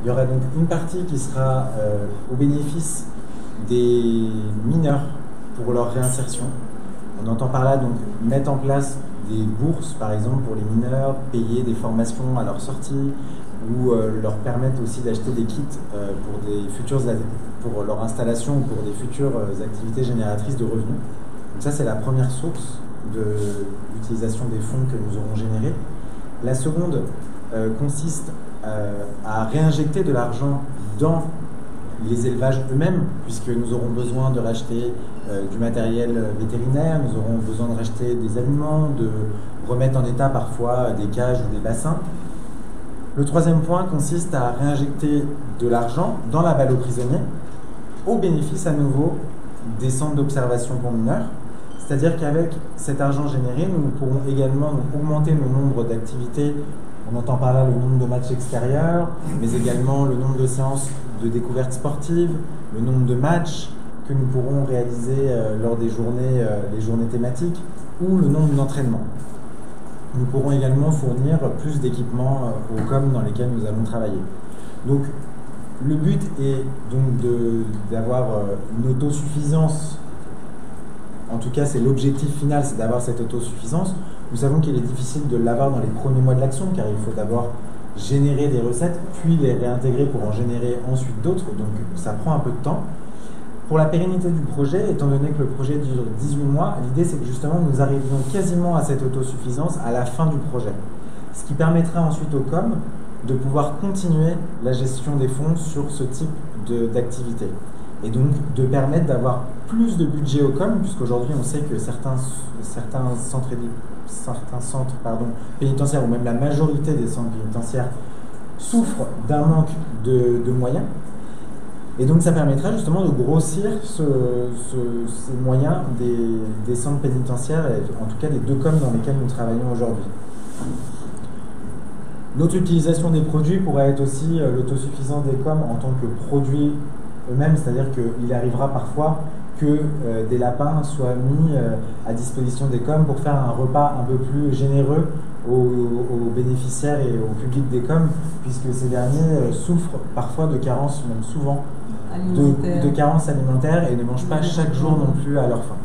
Il y aura donc une partie qui sera au bénéfice des mineurs pour leur réinsertion. On entend par là donc mettre en place des bourses, par exemple, pour les mineurs, payer des formations à leur sortie, ou leur permettre aussi d'acheter des kits pour leur installation ou pour des futures activités génératrices de revenus. Donc ça, c'est la première source de l'utilisation des fonds que nous aurons générés. La seconde consiste à réinjecter de l'argent dans les élevages eux-mêmes, puisque nous aurons besoin de racheter du matériel vétérinaire, nous aurons besoin de racheter des aliments, de remettre en état parfois des cages ou des bassins. Le troisième point consiste à réinjecter de l'argent dans la balle aux prisonniers, au bénéfice à nouveau des centres d'observation pour mineurs. C'est-à-dire qu'avec cet argent généré, nous pourrons également augmenter le nombre d'activités. On entend par là le nombre de matchs extérieurs, mais également le nombre de séances de découvertes sportives, le nombre de matchs que nous pourrons réaliser lors des journées, les journées thématiques, ou le nombre d'entraînements. Nous pourrons également fournir plus d'équipements aux COM dans lesquels nous allons travailler. Donc, le but est donc d'avoir une autosuffisance. En tout cas, c'est l'objectif final, c'est d'avoir cette autosuffisance. Nous savons qu'il est difficile de l'avoir dans les premiers mois de l'action, car il faut d'abord générer des recettes, puis les réintégrer pour en générer ensuite d'autres. Donc, ça prend un peu de temps. Pour la pérennité du projet, étant donné que le projet dure 18 mois, l'idée c'est que justement nous arrivions quasiment à cette autosuffisance à la fin du projet. Ce qui permettra ensuite au COM de pouvoir continuer la gestion des fonds sur ce type d'activité. Et donc de permettre d'avoir plus de budget au COM, puisqu'aujourd'hui on sait que certains centres pénitentiaires, ou même la majorité des centres pénitentiaires, souffrent d'un manque de moyens. Et donc ça permettra justement de grossir ces moyens des centres pénitentiaires, et en tout cas des deux COM dans lesquels nous travaillons aujourd'hui. L'autre utilisation des produits pourrait être aussi l'autosuffisance des COM en tant que produits eux-mêmes, c'est-à-dire qu'il arrivera parfois que des lapins soient mis à disposition des COM pour faire un repas un peu plus généreux aux bénéficiaires et au public des COM, puisque ces derniers souffrent parfois de carences, même souvent, de carences alimentaires, et ne mangent pas chaque jour non plus à leur faim.